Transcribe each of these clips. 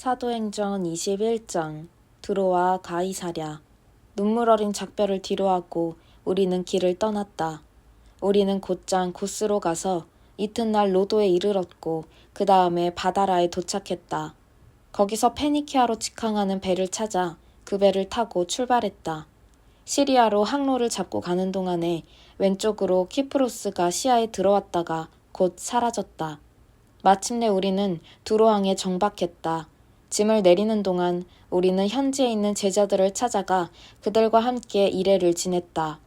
사도행전 21장 두로와 가이사랴. 눈물 어린 작별을 뒤로하고 우리는 길을 떠났다. 우리는 곧장 고스로 가서 이튿날 로도에 이르렀고 그 다음에 바다라에 도착했다. 거기서 페니키아로 직항하는 배를 찾아 그 배를 타고 출발했다. 시리아로 항로를 잡고 가는 동안에 왼쪽으로 키프로스가 시야에 들어왔다가 곧 사라졌다. 마침내 우리는 두로항에 정박했다. 짐을 내리는 동안 우리는 현지에 있는 제자들을 찾아가 그들과 함께 이레를 지냈다.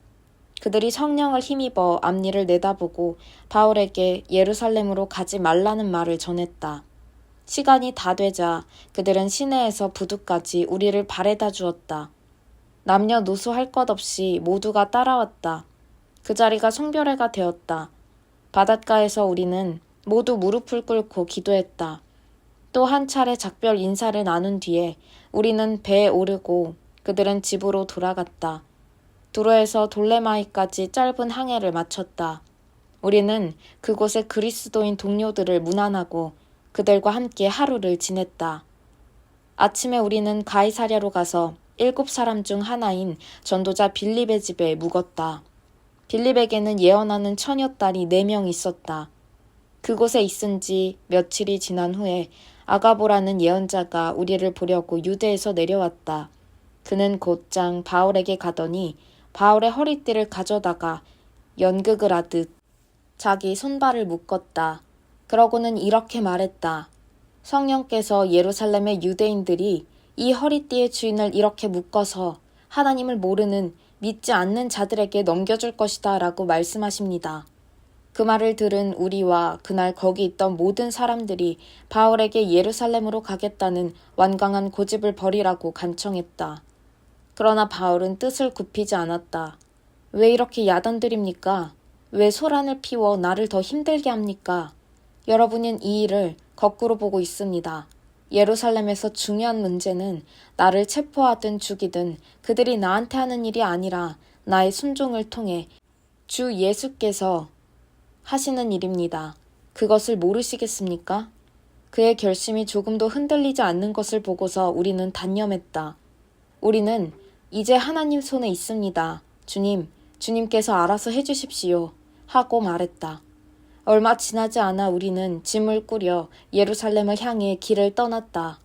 그들이 성령을 힘입어 앞니를 내다보고 바울에게 예루살렘으로 가지 말라는 말을 전했다. 시간이 다 되자 그들은 시내에서 부두까지 우리를 바래다 주었다. 남녀노소 할 것 없이 모두가 따라왔다. 그 자리가 성별회가 되었다. 바닷가에서 우리는 모두 무릎을 꿇고 기도했다. 또 한 차례 작별 인사를 나눈 뒤에 우리는 배에 오르고 그들은 집으로 돌아갔다. 두로에서 돌레마이까지 짧은 항해를 마쳤다. 우리는 그곳의 그리스도인 동료들을 문안하고 그들과 함께 하루를 지냈다. 아침에 우리는 가이사랴로 가서 7사람 중 하나인 전도자 빌립의 집에 묵었다. 빌립에게는 예언하는 처녀딸이 4명 있었다. 그곳에 있은 지 며칠이 지난 후에 아가보라는 예언자가 우리를 보려고 유대에서 내려왔다. 그는 곧장 바울에게 가더니 바울의 허리띠를 가져다가 연극을 하듯 자기 손발을 묶었다. 그러고는 이렇게 말했다. 성령께서 예루살렘의 유대인들이 이 허리띠의 주인을 이렇게 묶어서 하나님을 모르는 믿지 않는 자들에게 넘겨줄 것이다 라고 말씀하십니다. 그 말을 들은 우리와 그날 거기 있던 모든 사람들이 바울에게 예루살렘으로 가겠다는 완강한 고집을 버리라고 간청했다. 그러나 바울은 뜻을 굽히지 않았다. 왜 이렇게 야단드립니까? 왜 소란을 피워 나를 더 힘들게 합니까? 여러분은 이 일을 거꾸로 보고 있습니다. 예루살렘에서 중요한 문제는 나를 체포하든 죽이든 그들이 나한테 하는 일이 아니라 나의 순종을 통해 주 예수께서 하시는 일입니다. 그것을 모르시겠습니까? 그의 결심이 조금도 흔들리지 않는 것을 보고서 우리는 단념했다. 우리는 이제 하나님 손에 있습니다. 주님께서 알아서 해주십시오. 하고 말했다. 얼마 지나지 않아 우리는 짐을 꾸려 예루살렘을 향해 길을 떠났다.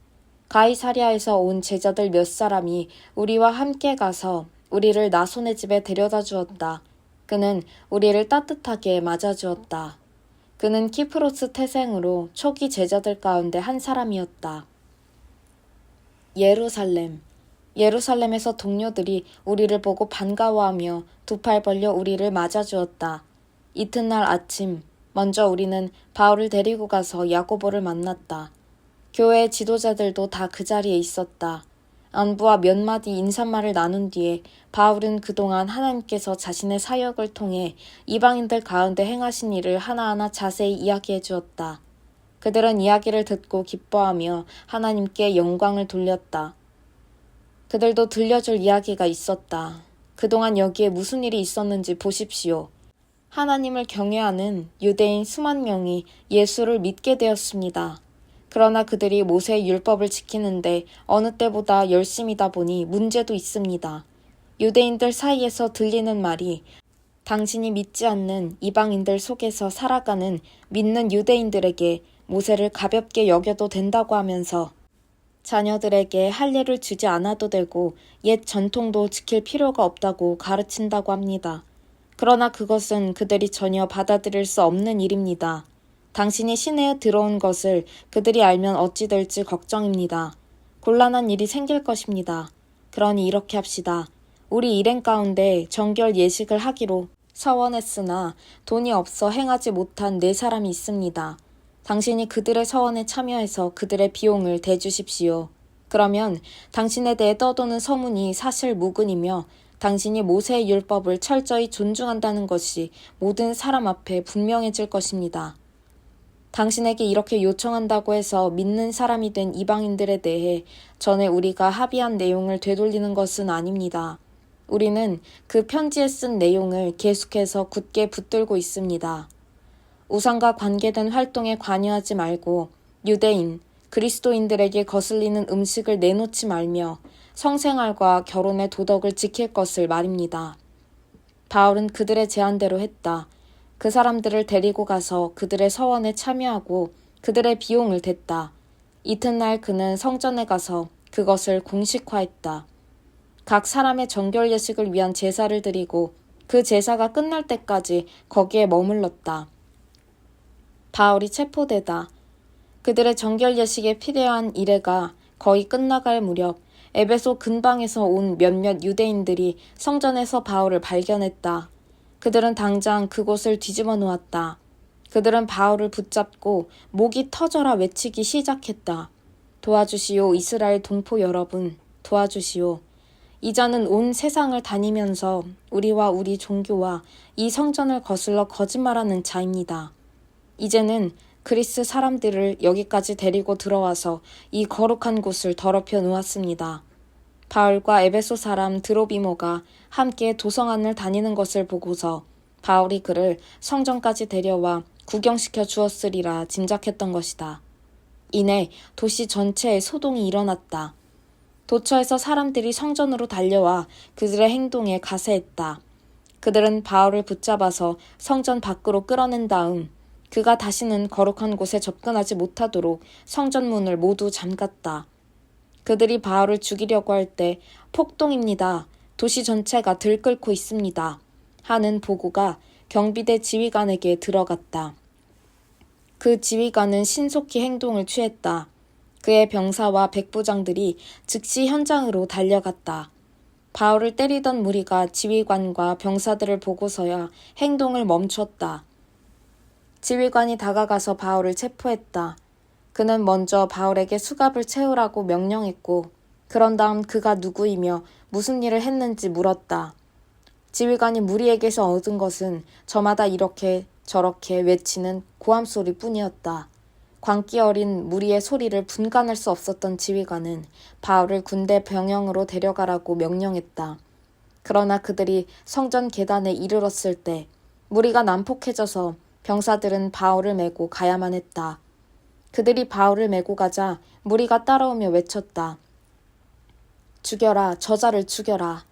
가이사랴에서 온 제자들 몇 사람이 우리와 함께 가서 우리를 나손의 집에 데려다 주었다. 그는 우리를 따뜻하게 맞아주었다. 그는 키프로스 태생으로 초기 제자들 가운데 한 사람이었다. 예루살렘에서 동료들이 우리를 보고 반가워하며 두 팔 벌려 우리를 맞아주었다. 이튿날 아침 먼저 우리는 바울을 데리고 가서 야고보를 만났다. 교회의 지도자들도 다 그 자리에 있었다. 안부와 몇 마디 인사말을 나눈 뒤에 바울은 그동안 하나님께서 자신의 사역을 통해 이방인들 가운데 행하신 일을 하나하나 자세히 이야기해 주었다. 그들은 이야기를 듣고 기뻐하며 하나님께 영광을 돌렸다. 그들도 들려줄 이야기가 있었다. 그동안 여기에 무슨 일이 있었는지 보십시오. 하나님을 경외하는 유대인 수만 명이 예수를 믿게 되었습니다. 그러나 그들이 모세의 율법을 지키는데 어느 때보다 열심이다 보니 문제도 있습니다. 유대인들 사이에서 들리는 말이 당신이 믿지 않는 이방인들 속에서 살아가는 믿는 유대인들에게 모세를 가볍게 여겨도 된다고 하면서 자녀들에게 할례를 주지 않아도 되고 옛 전통도 지킬 필요가 없다고 가르친다고 합니다. 그러나 그것은 그들이 전혀 받아들일 수 없는 일입니다. 당신이 시내에 들어온 것을 그들이 알면 어찌 될지 걱정입니다. 곤란한 일이 생길 것입니다. 그러니 이렇게 합시다. 우리 일행 가운데 정결 예식을 하기로 서원했으나 돈이 없어 행하지 못한 4사람이 있습니다. 당신이 그들의 서원에 참여해서 그들의 비용을 대주십시오. 그러면 당신에 대해 떠도는 소문이 사실 무근이며 당신이 모세의 율법을 철저히 존중한다는 것이 모든 사람 앞에 분명해질 것입니다. 당신에게 이렇게 요청한다고 해서 믿는 사람이 된 이방인들에 대해 전에 우리가 합의한 내용을 되돌리는 것은 아닙니다. 우리는 그 편지에 쓴 내용을 계속해서 굳게 붙들고 있습니다. 우상과 관계된 활동에 관여하지 말고 유대인, 그리스도인들에게 거슬리는 음식을 내놓지 말며 성생활과 결혼의 도덕을 지킬 것을 말입니다. 바울은 그들의 제안대로 했다. 그 사람들을 데리고 가서 그들의 서원에 참여하고 그들의 비용을 댔다. 이튿날 그는 성전에 가서 그것을 공식화했다. 각 사람의 정결 예식을 위한 제사를 드리고 그 제사가 끝날 때까지 거기에 머물렀다. 바울이 체포되다. 그들의 정결 예식에 필요한 이래가 거의 끝나갈 무렵 에베소 근방에서 온 몇몇 유대인들이 성전에서 바울을 발견했다. 그들은 당장 그곳을 뒤집어 놓았다. 그들은 바울을 붙잡고 목이 터져라 외치기 시작했다. 도와주시오, 이스라엘 동포 여러분, 도와주시오. 이 자는 온 세상을 다니면서 우리와 우리 종교와 이 성전을 거슬러 거짓말하는 자입니다. 이제는 그리스 사람들을 여기까지 데리고 들어와서 이 거룩한 곳을 더럽혀 놓았습니다. 바울과 에베소 사람 드로비모가 함께 도성안을 다니는 것을 보고서 바울이 그를 성전까지 데려와 구경시켜 주었으리라 짐작했던 것이다. 이내 도시 전체에 소동이 일어났다. 도처에서 사람들이 성전으로 달려와 그들의 행동에 가세했다. 그들은 바울을 붙잡아서 성전 밖으로 끌어낸 다음 그가 다시는 거룩한 곳에 접근하지 못하도록 성전 문을 모두 잠갔다. 그들이 바울을 죽이려고 할 때 폭동입니다. 도시 전체가 들끓고 있습니다. 하는 보고가 경비대 지휘관에게 들어갔다. 그 지휘관은 신속히 행동을 취했다. 그의 병사와 백부장들이 즉시 현장으로 달려갔다. 바울을 때리던 무리가 지휘관과 병사들을 보고서야 행동을 멈췄다. 지휘관이 다가가서 바울을 체포했다. 그는 먼저 바울에게 수갑을 채우라고 명령했고 그런 다음 그가 누구이며 무슨 일을 했는지 물었다. 지휘관이 무리에게서 얻은 것은 저마다 이렇게 저렇게 외치는 고함 소리뿐이었다. 광기 어린 무리의 소리를 분간할 수 없었던 지휘관은 바울을 군대 병영으로 데려가라고 명령했다. 그러나 그들이 성전 계단에 이르렀을 때 무리가 난폭해져서 병사들은 바울을 메고 가야만 했다. 그들이 바울을 메고 가자 무리가 따라오며 외쳤다. 죽여라, 저자를 죽여라.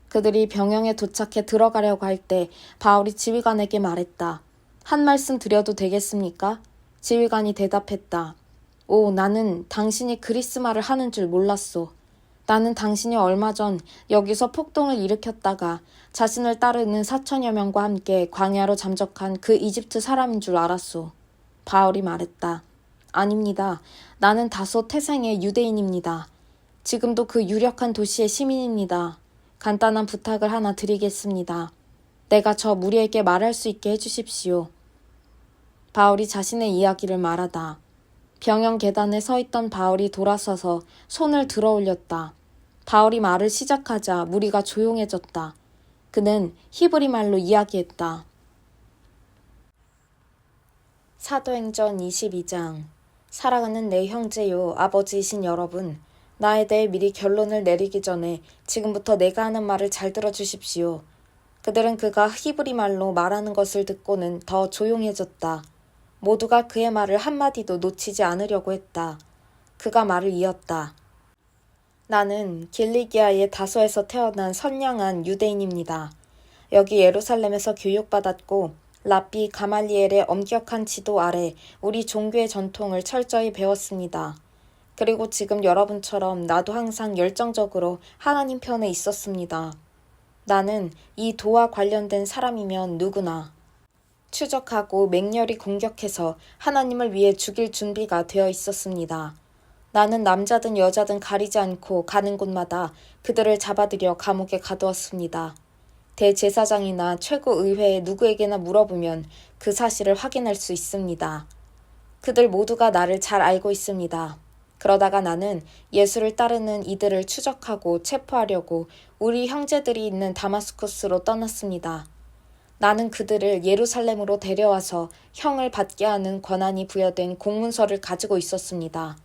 그들이 병영에 도착해 들어가려고 할 때 바울이 지휘관에게 말했다. 한 말씀 드려도 되겠습니까? 지휘관이 대답했다. 오, 나는 당신이 그리스 말을 하는 줄 몰랐소. 나는 당신이 얼마 전 여기서 폭동을 일으켰다가 자신을 따르는 4천여 명과 함께 광야로 잠적한 그 이집트 사람인 줄 알았소. 바울이 말했다. 아닙니다. 나는 다소 태생의 유대인입니다. 지금도 그 유력한 도시의 시민입니다. 간단한 부탁을 하나 드리겠습니다. 내가 저 무리에게 말할 수 있게 해주십시오. 바울이 자신의 이야기를 말하다. 병영 계단에 서 있던 바울이 돌아서서 손을 들어 올렸다. 바울이 말을 시작하자 무리가 조용해졌다. 그는 히브리 말로 이야기했다. 사도행전 22장. 사랑하는 내 형제요 아버지이신 여러분, 나에 대해 미리 결론을 내리기 전에 지금부터 내가 하는 말을 잘 들어주십시오. 그들은 그가 히브리 말로 말하는 것을 듣고는 더 조용해졌다. 모두가 그의 말을 한마디도 놓치지 않으려고 했다. 그가 말을 이었다. 나는 길리기아의 다소에서 태어난 선량한 유대인입니다. 여기 예루살렘에서 교육받았고 랍비 가말리엘의 엄격한 지도 아래 우리 종교의 전통을 철저히 배웠습니다. 그리고 지금 여러분처럼 나도 항상 열정적으로 하나님 편에 있었습니다. 나는 이 도와 관련된 사람이면 누구나 추적하고 맹렬히 공격해서 하나님을 위해 죽일 준비가 되어 있었습니다. 나는 남자든 여자든 가리지 않고 가는 곳마다 그들을 잡아들여 감옥에 가두었습니다. 대제사장이나 최고의회의 누구에게나 물어보면 그 사실을 확인할 수 있습니다. 그들 모두가 나를 잘 알고 있습니다. 그러다가 나는 예수를 따르는 이들을 추적하고 체포하려고 우리 형제들이 있는 다마스쿠스로 떠났습니다. 나는 그들을 예루살렘으로 데려와서 형을 받게 하는 권한이 부여된 공문서를 가지고 있었습니다.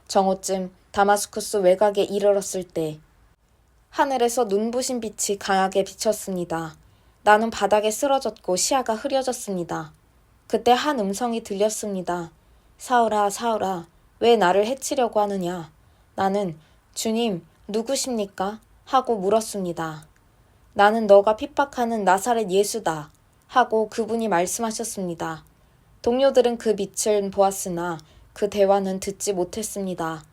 정오쯤 다마스쿠스 외곽에 이르렀을 때 하늘에서 눈부신 빛이 강하게 비쳤습니다. 나는 바닥에 쓰러졌고 시야가 흐려졌습니다. 그때 한 음성이 들렸습니다. 사울아, 사울아, 왜 나를 해치려고 하느냐? 나는 주님, 누구십니까? 하고 물었습니다. 나는 너가 핍박하는 나사렛 예수다. 하고 그분이 말씀하셨습니다. 동료들은 그 빛을 보았으나 그 대화는 듣지 못했습니다.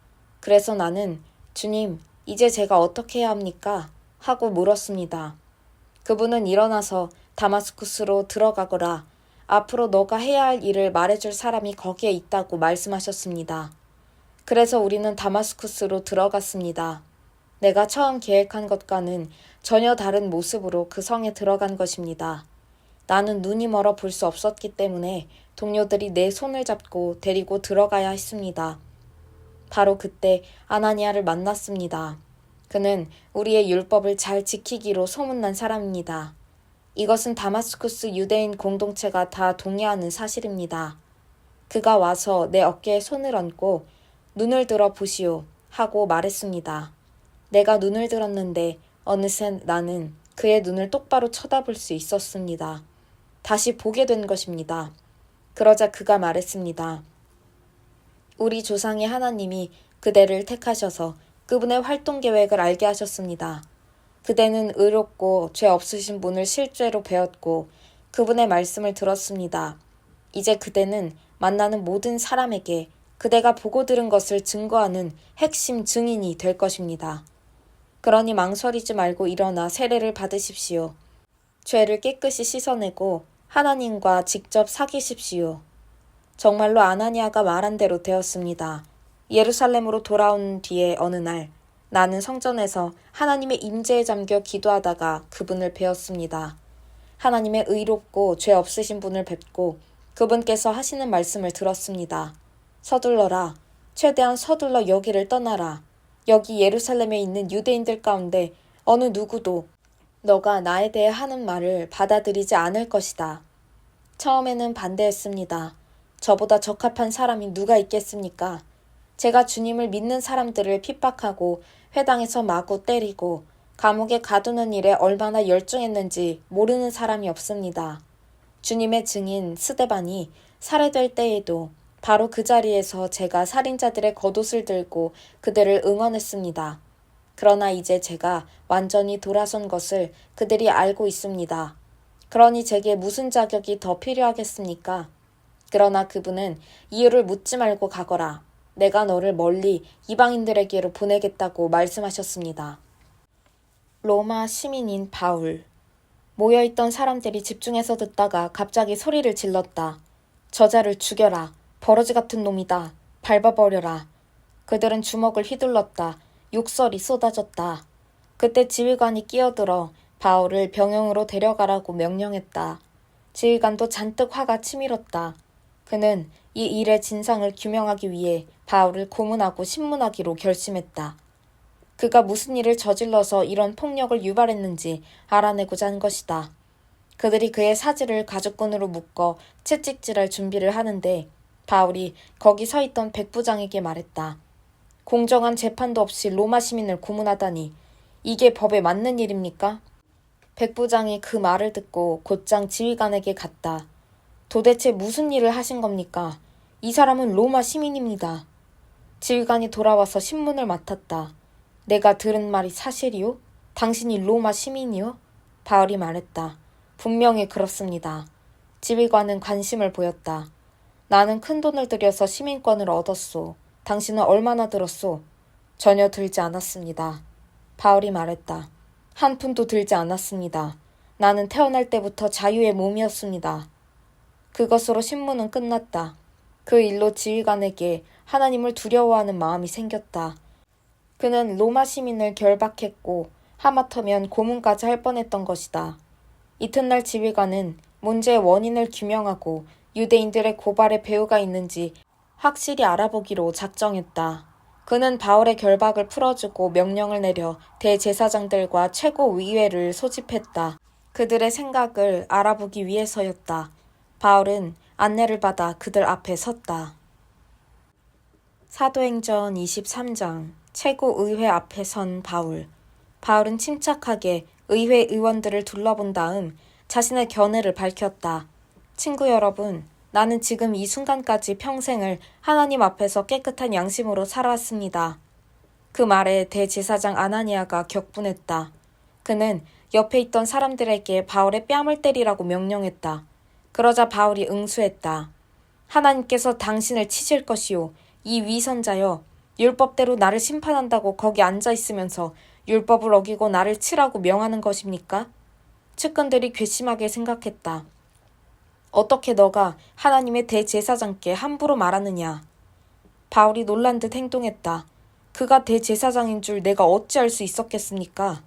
그래서 나는 주님, 이제 제가 어떻게 해야 합니까? 하고 물었습니다. 그분은 일어나서 다마스쿠스로 들어가거라. 앞으로 너가 해야 할 일을 말해줄 사람이 거기에 있다고 말씀하셨습니다. 그래서 우리는 다마스쿠스로 들어갔습니다. 내가 처음 계획한 것과는 전혀 다른 모습으로 그 성에 들어간 것입니다. 나는 눈이 멀어 볼 수 없었기 때문에 동료들이 내 손을 잡고 데리고 들어가야 했습니다. 바로 그때 아나니아를 만났습니다. 그는 우리의 율법을 잘 지키기로 소문난 사람입니다. 이것은 다마스쿠스 유대인 공동체가 다 동의하는 사실입니다. 그가 와서 내 어깨에 손을 얹고 눈을 들어 보시오 하고 말했습니다. 내가 눈을 들었는데 어느새 나는 그의 눈을 똑바로 쳐다볼 수 있었습니다. 다시 보게 된 것입니다. 그러자 그가 말했습니다. 우리 조상의 하나님이 그대를 택하셔서 그분의 활동 계획을 알게 하셨습니다. 그대는 의롭고 죄 없으신 분을 실제로 배웠고 그분의 말씀을 들었습니다. 이제 그대는 만나는 모든 사람에게 그대가 보고 들은 것을 증거하는 핵심 증인이 될 것입니다. 그러니 망설이지 말고 일어나 세례를 받으십시오. 죄를 깨끗이 씻어내고 하나님과 직접 사귀십시오. 정말로 아나니아가 말한 대로 되었습니다. 예루살렘으로 돌아온 뒤에 어느 날 나는 성전에서 하나님의 임재에 잠겨 기도하다가 그분을 뵈었습니다. 하나님의 의롭고 죄 없으신 분을 뵙고 그분께서 하시는 말씀을 들었습니다. 서둘러라. 최대한 서둘러 여기를 떠나라. 여기 예루살렘에 있는 유대인들 가운데 어느 누구도 너가 나에 대해 하는 말을 받아들이지 않을 것이다. 처음에는 반대했습니다. 저보다 적합한 사람이 누가 있겠습니까? 제가 주님을 믿는 사람들을 핍박하고 회당에서 마구 때리고 감옥에 가두는 일에 얼마나 열중했는지 모르는 사람이 없습니다. 주님의 증인 스데반이 살해될 때에도 바로 그 자리에서 제가 살인자들의 겉옷을 들고 그들을 응원했습니다. 그러나 이제 제가 완전히 돌아선 것을 그들이 알고 있습니다. 그러니 제게 무슨 자격이 더 필요하겠습니까? 그러나 그분은 이유를 묻지 말고 가거라. 내가 너를 멀리 이방인들에게로 보내겠다고 말씀하셨습니다. 로마 시민인 바울. 모여있던 사람들이 집중해서 듣다가 갑자기 소리를 질렀다. 저자를 죽여라. 버러지 같은 놈이다. 밟아버려라. 그들은 주먹을 휘둘렀다. 욕설이 쏟아졌다. 그때 지휘관이 끼어들어 바울을 병영으로 데려가라고 명령했다. 지휘관도 잔뜩 화가 치밀었다. 그는 이 일의 진상을 규명하기 위해 바울을 고문하고 신문하기로 결심했다. 그가 무슨 일을 저질러서 이런 폭력을 유발했는지 알아내고자 한 것이다. 그들이 그의 사지를 가죽끈으로 묶어 채찍질할 준비를 하는데 바울이 거기 서 있던 백부장에게 말했다. 공정한 재판도 없이 로마 시민을 고문하다니 이게 법에 맞는 일입니까? 백부장이 그 말을 듣고 곧장 지휘관에게 갔다. 도대체 무슨 일을 하신 겁니까? 이 사람은 로마 시민입니다. 지휘관이 돌아와서 신문을 맡았다. 내가 들은 말이 사실이요? 당신이 로마 시민이요? 바울이 말했다. 분명히 그렇습니다. 지휘관은 관심을 보였다. 나는 큰 돈을 들여서 시민권을 얻었소. 당신은 얼마나 들었소? 전혀 들지 않았습니다. 바울이 말했다. 한 푼도 들지 않았습니다. 나는 태어날 때부터 자유의 몸이었습니다. 그것으로 신문은 끝났다. 그 일로 지휘관에게 하나님을 두려워하는 마음이 생겼다. 그는 로마 시민을 결박했고 하마터면 고문까지 할 뻔했던 것이다. 이튿날 지휘관은 문제의 원인을 규명하고 유대인들의 고발에 배후가 있는지 확실히 알아보기로 작정했다. 그는 바울의 결박을 풀어주고 명령을 내려 대제사장들과 최고의회를 소집했다. 그들의 생각을 알아보기 위해서였다. 바울은 안내를 받아 그들 앞에 섰다. 사도행전 23장 최고의회 앞에 선 바울. 바울은 침착하게 의회 의원들을 둘러본 다음 자신의 견해를 밝혔다. 친구 여러분, 나는 지금 이 순간까지 평생을 하나님 앞에서 깨끗한 양심으로 살아왔습니다. 그 말에 대제사장 아나니아가 격분했다. 그는 옆에 있던 사람들에게 바울의 뺨을 때리라고 명령했다. 그러자 바울이 응수했다. 하나님께서 당신을 치실 것이요. 이 위선자여, 율법대로 나를 심판한다고 거기 앉아 있으면서 율법을 어기고 나를 치라고 명하는 것입니까? 측근들이 괘씸하게 생각했다. 어떻게 너가 하나님의 대제사장께 함부로 말하느냐? 바울이 놀란 듯 행동했다. 그가 대제사장인 줄 내가 어찌 알 수 있었겠습니까?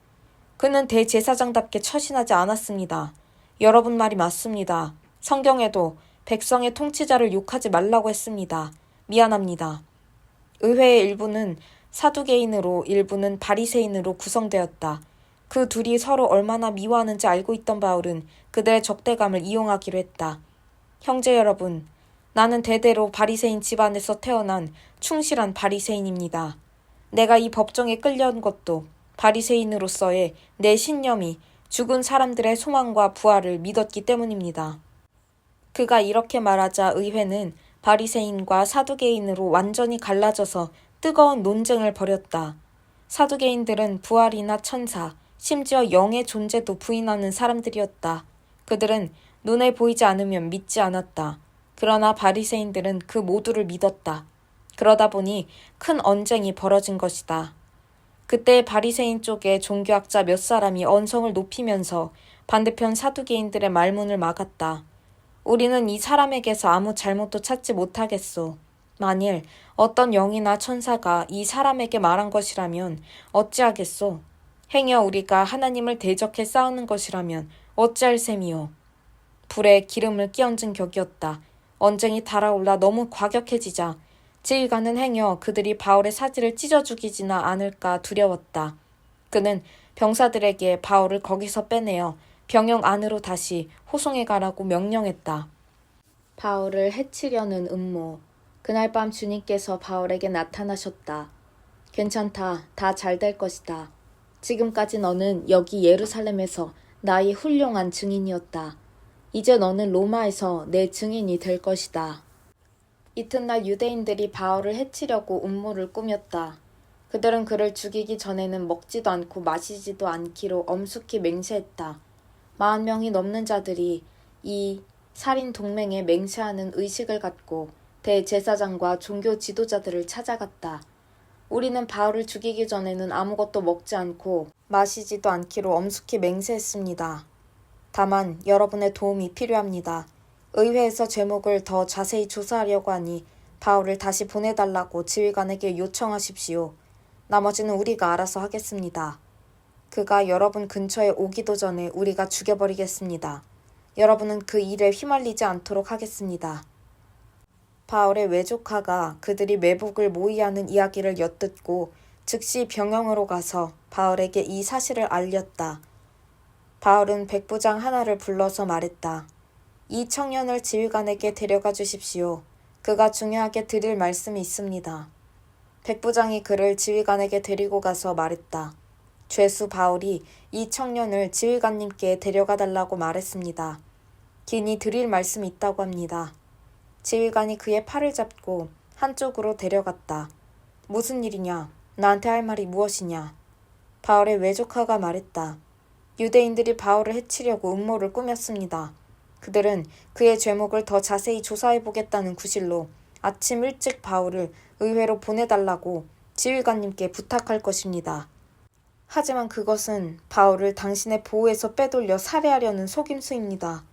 그는 대제사장답게 처신하지 않았습니다. 여러분 말이 맞습니다. 성경에도 백성의 통치자를 욕하지 말라고 했습니다. 미안합니다. 의회의 일부는 사두개인으로 일부는 바리새인으로 구성되었다. 그 둘이 서로 얼마나 미워하는지 알고 있던 바울은 그들의 적대감을 이용하기로 했다. 형제 여러분, 나는 대대로 바리새인 집안에서 태어난 충실한 바리새인입니다. 내가 이 법정에 끌려온 것도 바리새인으로서의 내 신념이 죽은 사람들의 소망과 부활을 믿었기 때문입니다. 그가 이렇게 말하자 의회는 바리새인과 사두개인으로 완전히 갈라져서 뜨거운 논쟁을 벌였다. 사두개인들은 부활이나 천사, 심지어 영의 존재도 부인하는 사람들이었다. 그들은 눈에 보이지 않으면 믿지 않았다. 그러나 바리새인들은 그 모두를 믿었다. 그러다 보니 큰 언쟁이 벌어진 것이다. 그때 바리새인 쪽의 종교학자 몇 사람이 언성을 높이면서 반대편 사두개인들의 말문을 막았다. 우리는 이 사람에게서 아무 잘못도 찾지 못하겠소. 만일 어떤 영이나 천사가 이 사람에게 말한 것이라면 어찌하겠소? 행여 우리가 하나님을 대적해 싸우는 것이라면 어찌할 셈이요? 불에 기름을 끼얹은 격이었다. 언쟁이 달아올라 너무 과격해지자 지휘관은 행여 그들이 바울의 사지를 찢어 죽이지나 않을까 두려웠다. 그는 병사들에게 바울을 거기서 빼내어 병영 안으로 다시 호송해 가라고 명령했다. 바울을 해치려는 음모. 그날 밤 주님께서 바울에게 나타나셨다. 괜찮다. 다 잘 될 것이다. 지금까지 너는 여기 예루살렘에서 나의 훌륭한 증인이었다. 이제 너는 로마에서 내 증인이 될 것이다. 이튿날 유대인들이 바울을 해치려고 음모를 꾸몄다. 그들은 그를 죽이기 전에는 먹지도 않고 마시지도 않기로 엄숙히 맹세했다. 40명이 넘는 자들이 이 살인 동맹에 맹세하는 의식을 갖고 대제사장과 종교 지도자들을 찾아갔다. 우리는 바울을 죽이기 전에는 아무것도 먹지 않고 마시지도 않기로 엄숙히 맹세했습니다. 다만 여러분의 도움이 필요합니다. 의회에서 제목을 더 자세히 조사하려고 하니 바울을 다시 보내달라고 지휘관에게 요청하십시오. 나머지는 우리가 알아서 하겠습니다. 그가 여러분 근처에 오기도 전에 우리가 죽여버리겠습니다. 여러분은 그 일에 휘말리지 않도록 하겠습니다. 바울의 외조카가 그들이 매복을 모의하는 이야기를 엿듣고 즉시 병영으로 가서 바울에게 이 사실을 알렸다. 바울은 백부장 하나를 불러서 말했다. 이 청년을 지휘관에게 데려가 주십시오. 그가 중요하게 드릴 말씀이 있습니다. 백부장이 그를 지휘관에게 데리고 가서 말했다. 죄수 바울이 이 청년을 지휘관님께 데려가 달라고 말했습니다. 긴히 드릴 말씀이 있다고 합니다. 지휘관이 그의 팔을 잡고 한쪽으로 데려갔다. 무슨 일이냐? 나한테 할 말이 무엇이냐? 바울의 외조카가 말했다. 유대인들이 바울을 해치려고 음모를 꾸몄습니다. 그들은 그의 죄목을 더 자세히 조사해보겠다는 구실로 아침 일찍 바울을 의회로 보내달라고 지휘관님께 부탁할 것입니다. 하지만 그것은 바울을 당신의 보호에서 빼돌려 살해하려는 속임수입니다.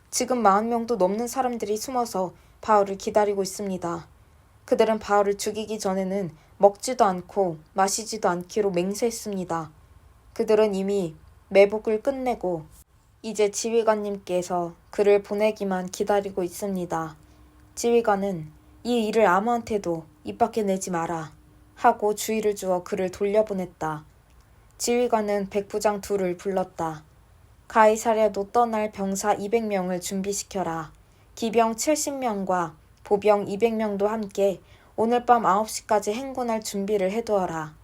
지금 40명도 넘는 사람들이 숨어서 바울을 기다리고 있습니다. 그들은 바울을 죽이기 전에는 먹지도 않고 마시지도 않기로 맹세했습니다. 그들은 이미 매복을 끝내고 이제 지휘관님께서 그를 보내기만 기다리고 있습니다. 지휘관은 이 일을 아무한테도 입 밖에 내지 마라 하고 주의를 주어 그를 돌려보냈다. 지휘관은 백부장 둘을 불렀다. 가이사랴도 떠날 병사 200명을 준비시켜라. 기병 70명과 보병 200명도 함께 오늘 밤 9시까지 행군할 준비를 해두어라.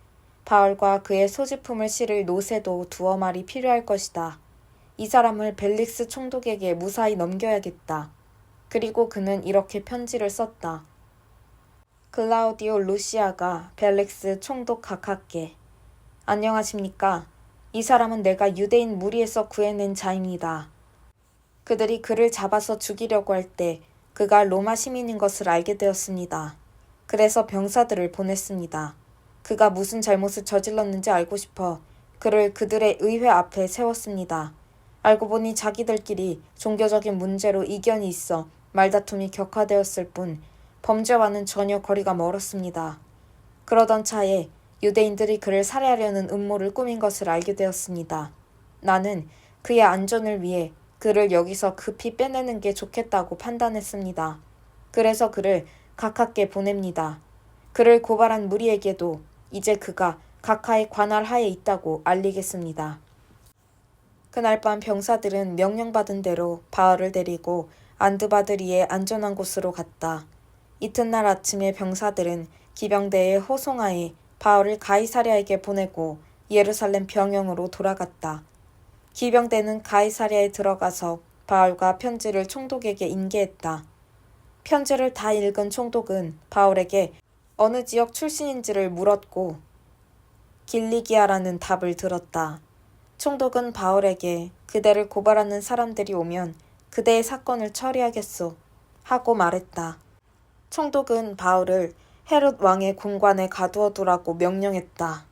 바울과 그의 소지품을 실을 노새도 2마리 필요할 것이다. 이 사람을 벨릭스 총독에게 무사히 넘겨야겠다. 그리고 그는 이렇게 편지를 썼다. 클라우디오 루시아가 벨릭스 총독 각하께. 안녕하십니까. 이 사람은 내가 유대인 무리에서 구해낸 자입니다. 그들이 그를 잡아서 죽이려고 할 때 그가 로마 시민인 것을 알게 되었습니다. 그래서 병사들을 보냈습니다. 그가 무슨 잘못을 저질렀는지 알고 싶어 그를 그들의 의회 앞에 세웠습니다. 알고 보니 자기들끼리 종교적인 문제로 이견이 있어 말다툼이 격화되었을 뿐 범죄와는 전혀 거리가 멀었습니다. 그러던 차에 유대인들이 그를 살해하려는 음모를 꾸민 것을 알게 되었습니다. 나는 그의 안전을 위해 그를 여기서 급히 빼내는 게 좋겠다고 판단했습니다. 그래서 그를 각하께 보냅니다. 그를 고발한 무리에게도 이제 그가 각하의 관할 하에 있다고 알리겠습니다. 그날 밤 병사들은 명령받은 대로 바울을 데리고 안드바드리의 안전한 곳으로 갔다. 이튿날 아침에 병사들은 기병대의 호송하에 바울을 가이사랴에게 보내고 예루살렘 병영으로 돌아갔다. 기병대는 가이사랴에 들어가서 바울과 편지를 총독에게 인계했다. 편지를 다 읽은 총독은 바울에게 어느 지역 출신인지를 물었고 길리기아라는 답을 들었다. 총독은 바울에게 그대를 고발하는 사람들이 오면 그대의 사건을 처리하겠소 하고 말했다. 총독은 바울을 헤롯 왕의 공관에 가두어 두라고 명령했다.